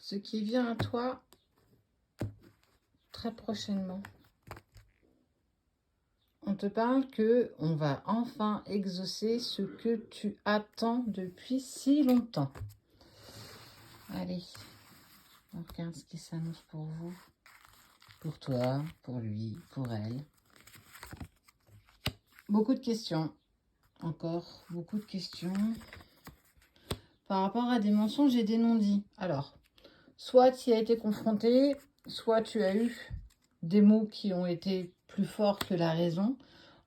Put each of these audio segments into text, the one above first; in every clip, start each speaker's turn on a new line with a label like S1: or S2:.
S1: ce qui vient à toi très prochainement. On te parle que on va enfin exaucer ce que tu attends depuis si longtemps. Allez, on regarde ce qui s'annonce pour vous, pour toi, pour lui, pour elle. Beaucoup de questions, encore beaucoup de questions par rapport à des mensonges et des non-dits. Alors, soit tu y as été confronté, soit tu as eu des mots qui ont été plus forts que la raison.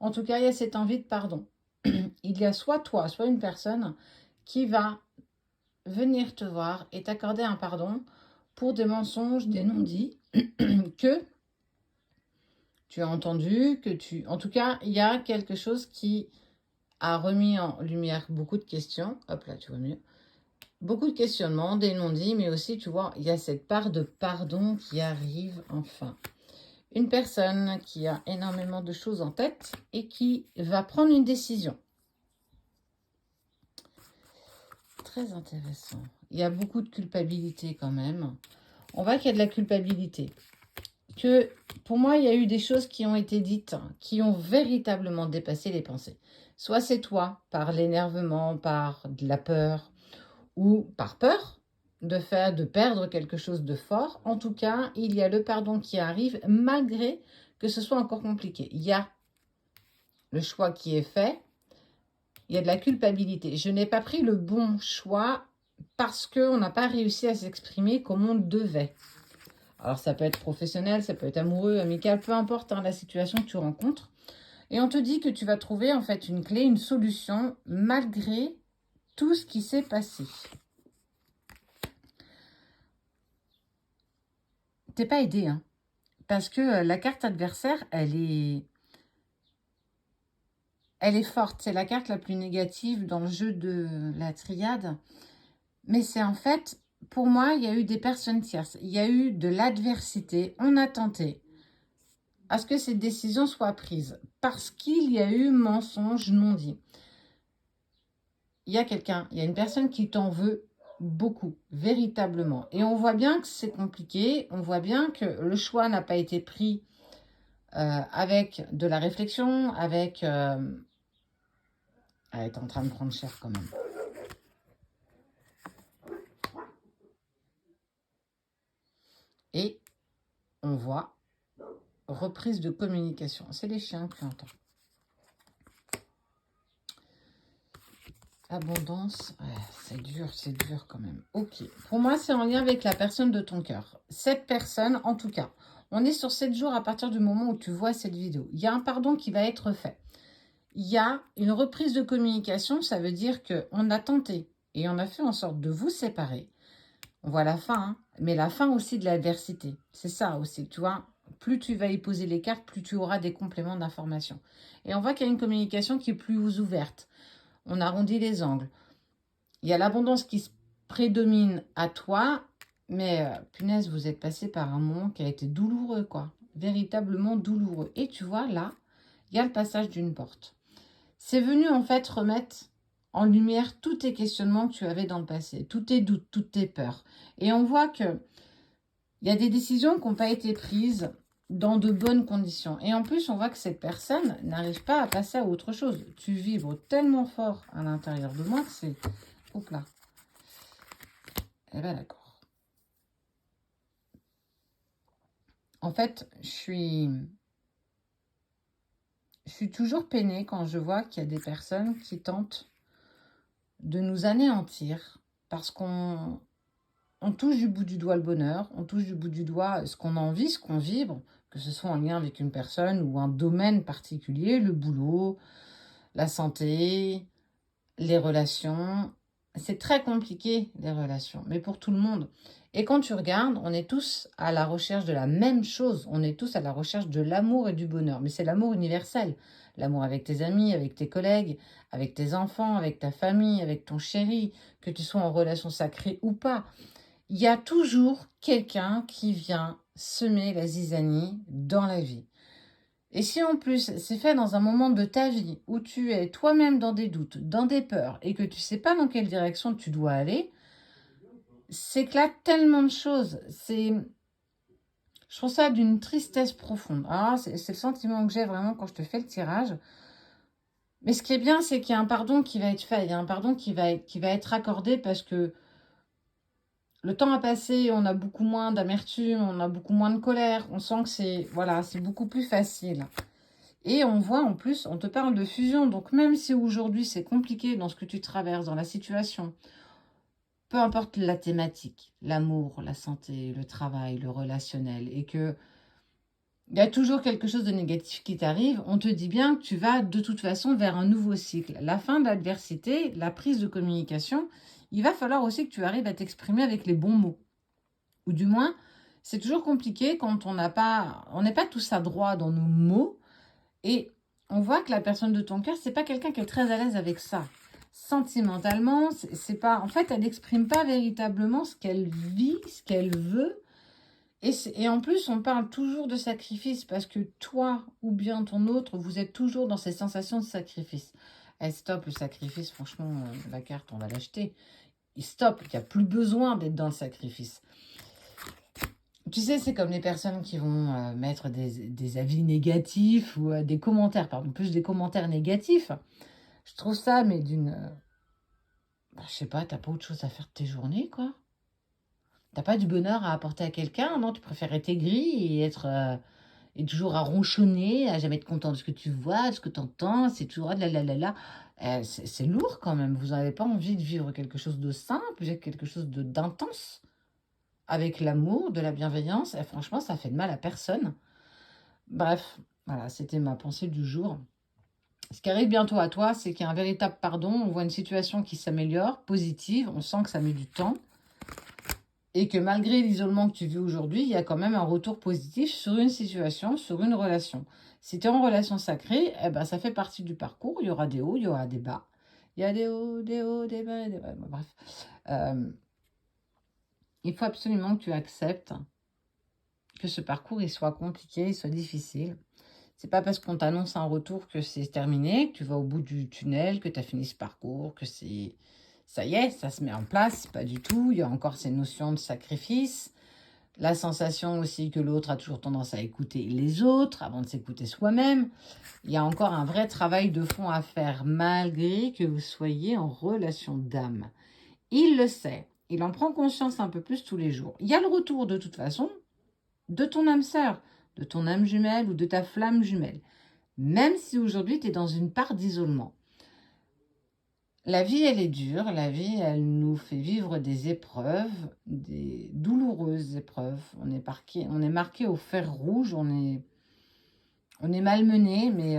S1: En tout cas, il y a cette envie de pardon. Il y a soit toi, soit une personne qui va venir te voir et t'accorder un pardon pour des mensonges, des non-dits que tu as entendu, En tout cas, il y a quelque chose qui a remis en lumière beaucoup de questions. Hop là, tu vois mieux. Beaucoup de questionnements, des non-dits, mais aussi, tu vois, il y a cette part de pardon qui arrive enfin. Une personne qui a énormément de choses en tête et qui va prendre une décision. Très intéressant. Il y a beaucoup de culpabilité quand même. On voit qu'il y a de la culpabilité. Que pour moi, il y a eu des choses qui ont été dites, qui ont véritablement dépassé les pensées. Soit c'est toi, par l'énervement, par de la peur, ou par peur de perdre quelque chose de fort. En tout cas, il y a le pardon qui arrive, malgré que ce soit encore compliqué. Il y a le choix qui est fait, il y a de la culpabilité. Je n'ai pas pris le bon choix parce qu'on n'a pas réussi à s'exprimer comme on devait. Alors, ça peut être professionnel, ça peut être amoureux, amical, peu importe la situation que tu rencontres. Et on te dit que tu vas trouver en fait une clé, une solution, malgré tout ce qui s'est passé. T'es pas aidé, hein, parce que la carte adversaire, elle est forte. C'est la carte la plus négative dans le jeu de la triade. Mais c'est en fait, pour moi, il y a eu des personnes tierces. Il y a eu de l'adversité. On a tenté à ce que cette décision soit prise. Parce qu'il y a eu mensonge non dit. Il y a quelqu'un, il y a une personne qui t'en veut beaucoup, véritablement. Et on voit bien que c'est compliqué. On voit bien que le choix n'a pas été pris avec de la réflexion, avec... elle est en train de prendre cher quand même. Et on voit reprise de communication. C'est les chiens qui entendent. Abondance, ouais, c'est dur quand même. Ok, pour moi, c'est en lien avec la personne de ton cœur. Cette personne, en tout cas, on est sur 7 jours à partir du moment où tu vois cette vidéo. Il y a un pardon qui va être fait. Il y a une reprise de communication, ça veut dire qu'on a tenté et on a fait en sorte de vous séparer. On voit la fin, hein, mais la fin aussi de l'adversité. C'est ça aussi, tu vois. Plus tu vas y poser les cartes, plus tu auras des compléments d'information. Et on voit qu'il y a une communication qui est plus ouverte. On arrondit les angles. Il y a l'abondance qui se prédomine à toi, mais punaise, vous êtes passé par un moment qui a été douloureux, quoi. Véritablement douloureux. Et tu vois, là, il y a le passage d'une porte. C'est venu, en fait, remettre en lumière tous tes questionnements que tu avais dans le passé, tous tes doutes, toutes tes peurs. Et on voit que il y a des décisions qui n'ont pas été prises dans de bonnes conditions. Et en plus, on voit que cette personne n'arrive pas à passer à autre chose. Tu vibres tellement fort à l'intérieur de moi que c'est... Hop là. Eh bien, d'accord. En fait, je suis toujours peinée quand je vois qu'il y a des personnes qui tentent de nous anéantir parce qu'on touche du bout du doigt le bonheur, on touche du bout du doigt ce qu'on a envie, ce qu'on vibre, que ce soit en lien avec une personne ou un domaine particulier, le boulot, la santé, les relations. C'est très compliqué, les relations, mais pour tout le monde. Et quand tu regardes, on est tous à la recherche de la même chose. On est tous à la recherche de l'amour et du bonheur. Mais c'est l'amour universel. L'amour avec tes amis, avec tes collègues, avec tes enfants, avec ta famille, avec ton chéri, que tu sois en relation sacrée ou pas. Il y a toujours quelqu'un qui vient semer la zizanie dans la vie. Et si en plus c'est fait dans un moment de ta vie où tu es toi-même dans des doutes, dans des peurs et que tu ne sais pas dans quelle direction tu dois aller, s'éclate tellement de choses. Je trouve ça d'une tristesse profonde. Alors, c'est le sentiment que j'ai vraiment quand je te fais le tirage. Mais ce qui est bien, c'est qu'il y a un pardon qui va être fait. Il y a un pardon qui va être accordé parce que le temps a passé, on a beaucoup moins d'amertume, on a beaucoup moins de colère. On sent que c'est beaucoup plus facile. Et on voit en plus, on te parle de fusion. Donc même si aujourd'hui c'est compliqué dans ce que tu traverses, dans la situation, peu importe la thématique, l'amour, la santé, le travail, le relationnel, et que il y a toujours quelque chose de négatif qui t'arrive, on te dit bien que tu vas de toute façon vers un nouveau cycle. La fin de l'adversité, la prise de communication, il va falloir aussi que tu arrives à t'exprimer avec les bons mots. Ou du moins, c'est toujours compliqué quand on n'est pas tous adroits dans nos mots. Et on voit que la personne de ton cœur, c'est pas quelqu'un qui est très à l'aise avec ça. Sentimentalement, c'est pas. En fait, elle n'exprime pas véritablement ce qu'elle vit, ce qu'elle veut. Et en plus, on parle toujours de sacrifice parce que toi ou bien ton autre, vous êtes toujours dans ces sensations de sacrifice. Eh, stop, le sacrifice, franchement, la carte, on va l'acheter. Et stop, il n'y a plus besoin d'être dans le sacrifice. Tu sais, c'est comme les personnes qui vont mettre des avis négatifs ou des commentaires, pardon, plus des commentaires négatifs. Je trouve ça, mais je sais pas, t'as pas autre chose à faire de tes journées, quoi. T'as pas du bonheur à apporter à quelqu'un, non? Tu préfères être aigri et et toujours à ronchonner, à jamais être content de ce que tu vois, de ce que tu entends. C'est toujours de la. C'est lourd quand même. Vous n'avez pas envie de vivre quelque chose de simple, quelque chose d'intense, avec l'amour, de la bienveillance. Et franchement, ça fait de mal à personne. Bref, voilà, c'était ma pensée du jour. Ce qui arrive bientôt à toi, c'est qu'il y a un véritable pardon. On voit une situation qui s'améliore, positive. On sent que ça met du temps. Et que malgré l'isolement que tu vis aujourd'hui, il y a quand même un retour positif sur une situation, sur une relation. Si tu es en relation sacrée, eh ben, ça fait partie du parcours. Il y aura des hauts, il y aura des bas. Il y a des hauts, des bas, des bas. Bref. Il faut absolument que tu acceptes que ce parcours il soit compliqué, il soit difficile. C'est pas parce qu'on t'annonce un retour que c'est terminé, que tu vas au bout du tunnel, que tu as fini ce parcours, que c'est... Ça y est, ça se met en place, pas du tout. Il y a encore ces notions de sacrifice. La sensation aussi que l'autre a toujours tendance à écouter les autres avant de s'écouter soi-même. Il y a encore un vrai travail de fond à faire malgré que vous soyez en relation d'âme. Il le sait. Il en prend conscience un peu plus tous les jours. Il y a le retour de toute façon de ton âme sœur, de ton âme jumelle ou de ta flamme jumelle. Même si aujourd'hui tu es dans une part d'isolement. La vie, elle est dure. La vie, elle nous fait vivre des épreuves, des douloureuses épreuves. On est marqué au fer rouge, on est malmené, mais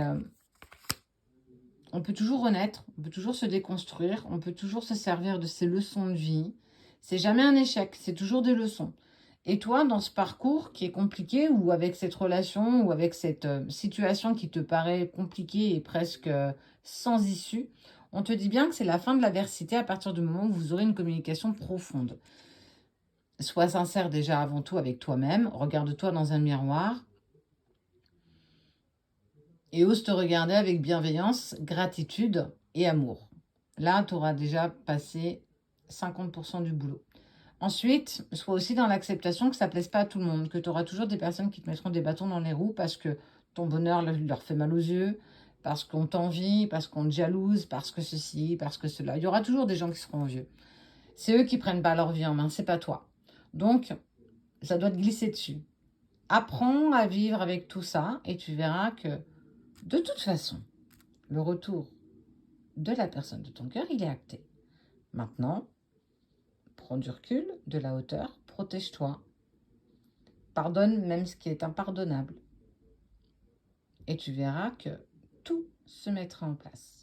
S1: on peut toujours renaître, on peut toujours se déconstruire, on peut toujours se servir de ces leçons de vie. C'est jamais un échec, c'est toujours des leçons. Et toi, dans ce parcours qui est compliqué, ou avec cette relation, ou avec cette situation qui te paraît compliquée et presque sans issue, on te dit bien que c'est la fin de l'adversité à partir du moment où vous aurez une communication profonde. Sois sincère déjà avant tout avec toi-même, regarde-toi dans un miroir et ose te regarder avec bienveillance, gratitude et amour. Là, tu auras déjà passé 50% du boulot. Ensuite, sois aussi dans l'acceptation que ça ne plaise pas à tout le monde, que tu auras toujours des personnes qui te mettront des bâtons dans les roues parce que ton bonheur leur fait mal aux yeux, parce qu'on t'envie, parce qu'on te jalouse, parce que ceci, parce que cela. Il y aura toujours des gens qui seront envieux. C'est eux qui prennent pas leur vie en main, c'est pas toi. Donc, ça doit te glisser dessus. Apprends à vivre avec tout ça et tu verras que, de toute façon, le retour de la personne de ton cœur, il est acté. Maintenant, prends du recul, de la hauteur, protège-toi. Pardonne même ce qui est impardonnable. Et tu verras que tout se mettra en place.